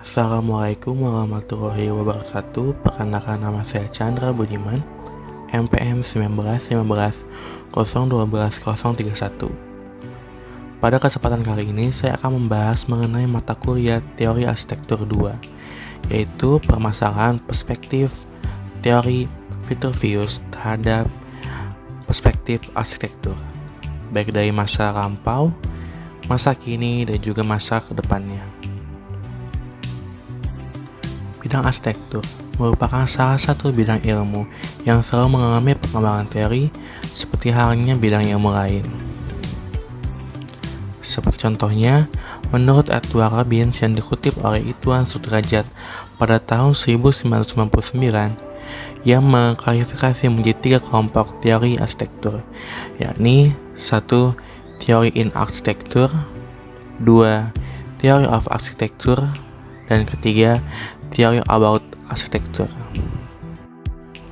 Assalamualaikum warahmatullahi wabarakatuh. Perkenalkan, nama saya Chandra Budiman, MPM 19 Pada kesempatan kali ini saya akan membahas mengenai mata kuliah Teori Arsitektur 2, yaitu permasalahan perspektif teori Vitruvius terhadap perspektif arsitektur, baik dari masa lampau, masa kini, dan juga masa kedepannya. Bidang arsitektur merupakan salah satu bidang ilmu yang selalu mengalami perkembangan teori seperti halnya bidang ilmu lain. Seperti contohnya, menurut Edward Robbins yang dikutip oleh Ituan Sudrajat pada tahun 1999, yang mengklasifikasi menjadi 3 kelompok teori arsitektur, yakni 1. Teori in architecture, 2. Theory of architecture, dan ketiga, Theory about architecture.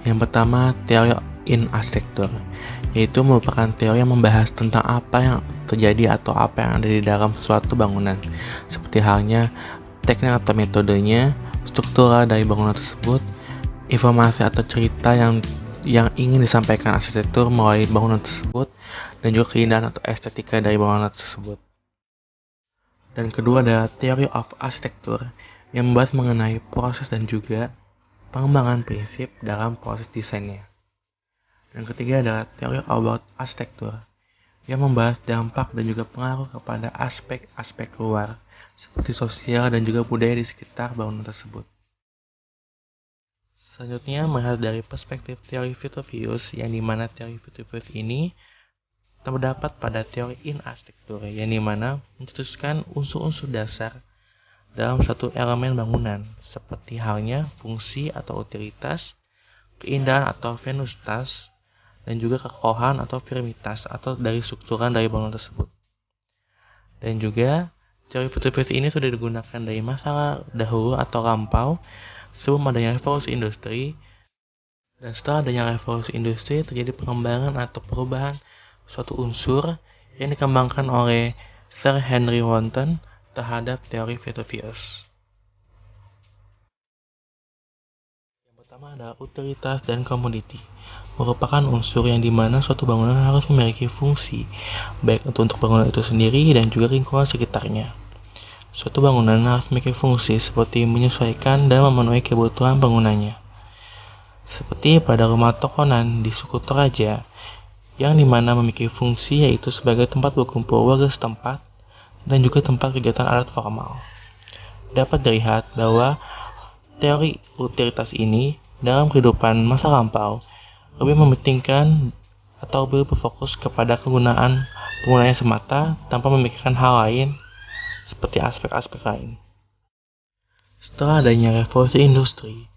Yang pertama, Theory in architecture, yaitu merupakan teori yang membahas tentang apa yang terjadi atau apa yang ada di dalam suatu bangunan, seperti halnya teknik atau metodenya, struktur dari bangunan tersebut, informasi atau cerita yang ingin disampaikan arsitektur melalui bangunan tersebut, dan juga keindahan atau estetika dari bangunan tersebut. Dan kedua adalah Theory of architecture, yang membahas mengenai proses dan juga pengembangan prinsip dalam proses desainnya. Dan ketiga adalah Theory about architecture, yang membahas dampak dan juga pengaruh kepada aspek-aspek luar, seperti sosial dan juga budaya di sekitar bangunan tersebut. Selanjutnya, melihat dari perspektif teori Vitruvius, yang dimana teori Vitruvius ini terdapat pada teori in architecture, yang dimana mencetuskan unsur-unsur dasar dalam satu elemen bangunan, seperti halnya fungsi atau utilitas, keindahan atau venustas, dan juga kekokohan atau firmitas atau dari strukturan dari bangunan tersebut. Dan juga teori Vitruvius ini sudah digunakan dari masa dahulu atau lampau sebelum adanya revolusi industri, dan setelah adanya revolusi industri terjadi pengembangan atau perubahan suatu unsur yang dikembangkan oleh Sir Henry Wotton terhadap teori Vitruvius. Yang pertama adalah utilitas dan komoditi, merupakan unsur yang dimana suatu bangunan harus memiliki fungsi, baik untuk bangunan itu sendiri dan juga lingkungan sekitarnya. Suatu bangunan harus memiliki fungsi seperti menyesuaikan dan memenuhi kebutuhan bangunannya. Seperti pada rumah Tokonan di suku Toraja, yang dimana memiliki fungsi yaitu sebagai tempat berkumpul warga setempat dan juga tempat kegiatan adat formal. Dapat dilihat bahwa teori utilitas ini dalam kehidupan masa lampau lebih mementingkan atau lebih berfokus kepada penggunaannya semata tanpa memikirkan hal lain seperti aspek-aspek lain. Setelah adanya revolusi industri,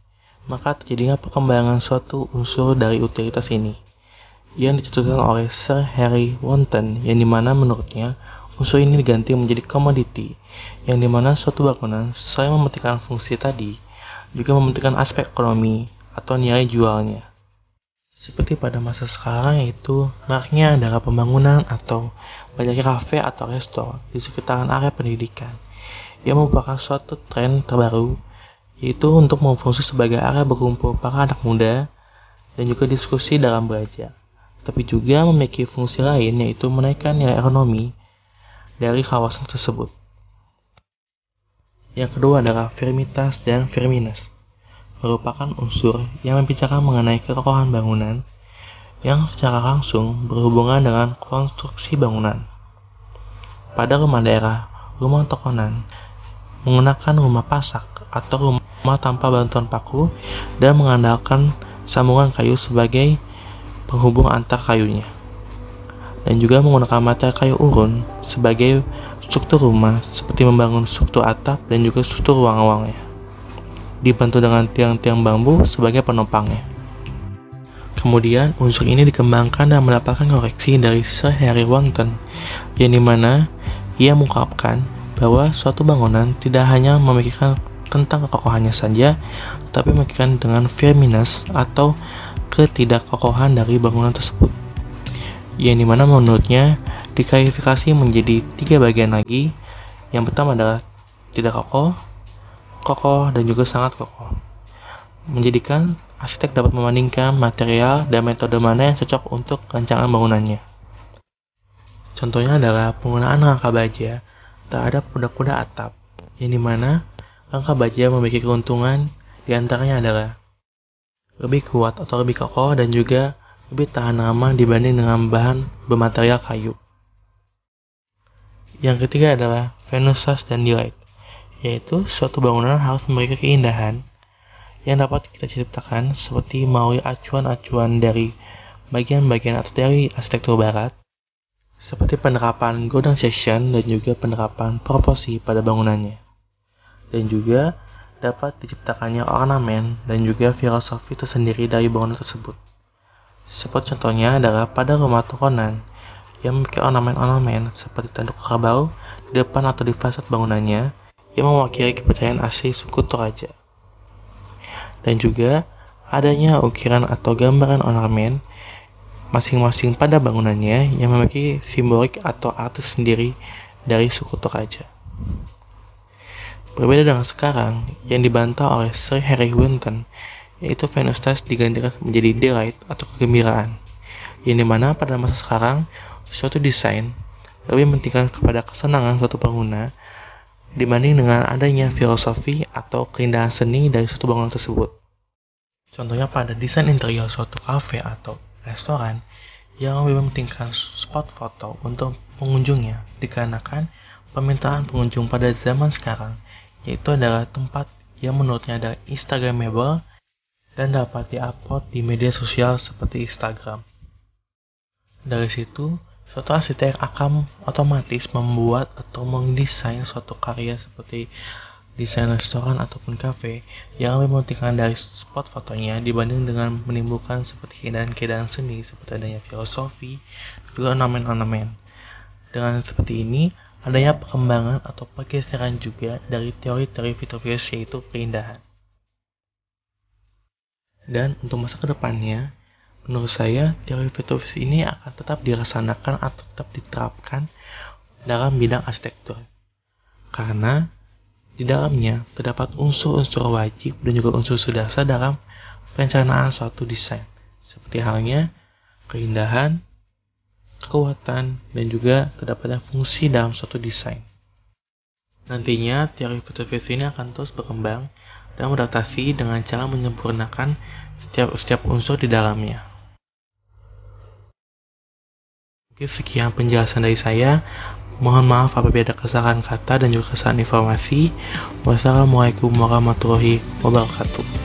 maka terjadinya perkembangan suatu unsur dari utilitas ini yang dicetuskan oleh Sir Henry Wotton, yang dimana menurutnya unsur ini diganti menjadi komoditi, yang dimana suatu bangunan selain mementingkan fungsi tadi, juga mementingkan aspek ekonomi atau nilai jualnya. Seperti pada masa sekarang, yaitu maraknya adalah pembangunan atau banyaknya kafe atau resto di sekitaran area pendidikan, yang merupakan suatu tren terbaru, yaitu untuk berfungsi sebagai area berkumpul para anak muda dan juga diskusi dalam belajar, tapi juga memiliki fungsi lain, yaitu menaikkan nilai ekonomi dari kawasan tersebut. Yang kedua adalah firmitas dan firmines, merupakan unsur yang membicarakan mengenai kekokohan bangunan yang secara langsung berhubungan dengan konstruksi bangunan. Pada rumah daerah, rumah Tokonan menggunakan rumah pasak atau rumah tanpa bantuan paku dan mengandalkan sambungan kayu sebagai penghubung antar kayunya, dan juga menggunakan material kayu urun sebagai struktur rumah, seperti membangun struktur atap dan juga struktur ruang-ruangnya, dibantu dengan tiang-tiang bambu sebagai penopangnya. Kemudian unsur ini dikembangkan dan mendapatkan koreksi dari Sir Henry Wotton, yang dimana ia mengungkapkan bahwa suatu bangunan tidak hanya memikirkan tentang kekokohannya saja, tapi memikirkan dengan firmines atau ketidakkokohan dari bangunan tersebut, yang dimana menurutnya diklasifikasi menjadi 3 bagian lagi. Yang pertama adalah tidak kokoh, kokoh dan juga sangat kokoh, menjadikan arsitek dapat membandingkan material dan metode mana yang cocok untuk rancangan bangunannya. Contohnya adalah penggunaan rangka baja terhadap kuda-kuda atap, yang dimana rangka baja memiliki keuntungan diantaranya adalah lebih kuat atau lebih kokoh dan juga lebih tahan lama dibanding dengan bahan bermaterial kayu. Yang ketiga adalah Venusas dan Delight, yaitu suatu bangunan harus memiliki keindahan yang dapat kita ciptakan seperti melalui acuan-acuan dari bagian-bagian atau dari arsitektur barat, seperti penerapan Gordon section dan juga penerapan proporsi pada bangunannya. Dan juga dapat diciptakannya ornamen dan juga filosofi tersendiri dari bangunan tersebut. Seperti contohnya adalah pada rumah Tokonan yang memiliki ornamen-ornamen seperti tanduk kerbau di depan atau di fasad bangunannya yang mewakili kepercayaan asli suku Toraja. Dan juga adanya ukiran atau gambaran ornamen masing-masing pada bangunannya yang memiliki simbolik atau arti sendiri dari suku Toraja. Berbeda dengan sekarang yang dibantah oleh Sir Harry Winton, yaitu Venustas digantikan menjadi delight atau kegembiraan, yang dimana pada masa sekarang suatu desain lebih mementingkan kepada kesenangan suatu pengguna dibanding dengan adanya filosofi atau keindahan seni dari suatu bangunan tersebut. Contohnya pada desain interior suatu kafe atau restoran yang lebih mementingkan spot foto untuk pengunjungnya, dikarenakan permintaan pengunjung pada zaman sekarang yaitu adalah tempat yang menurutnya adalah instagramable dan dapat diupload di media sosial seperti Instagram. Dari situ, suatu arsitek akan otomatis membuat atau mendesain suatu karya seperti desain restoran ataupun kafe yang lebih mementingkan dari spot fotonya dibanding dengan menimbulkan seperti keindahan-keindahan seni seperti adanya filosofi juga ornamen-ornamen. Dengan seperti ini, adanya perkembangan atau pergeseran juga dari teori-teori Vitruvius yaitu keindahan. Dan untuk masa kedepannya, menurut saya, teori Vitruvius ini akan tetap dilaksanakan atau tetap diterapkan dalam bidang arsitektur. Karena di dalamnya terdapat unsur-unsur wajib dan juga unsur dasar dalam perencanaan suatu desain. Seperti halnya keindahan, kekuatan, dan juga terdapatnya fungsi dalam suatu desain. Nantinya, teori Vitruvius ini akan terus berkembang dan beradaptasi dengan cara menyempurnakan setiap unsur di dalamnya. Oke, sekian penjelasan dari saya. Mohon maaf apabila ada kesalahan kata dan juga kesalahan informasi. Wassalamualaikum warahmatullahi wabarakatuh.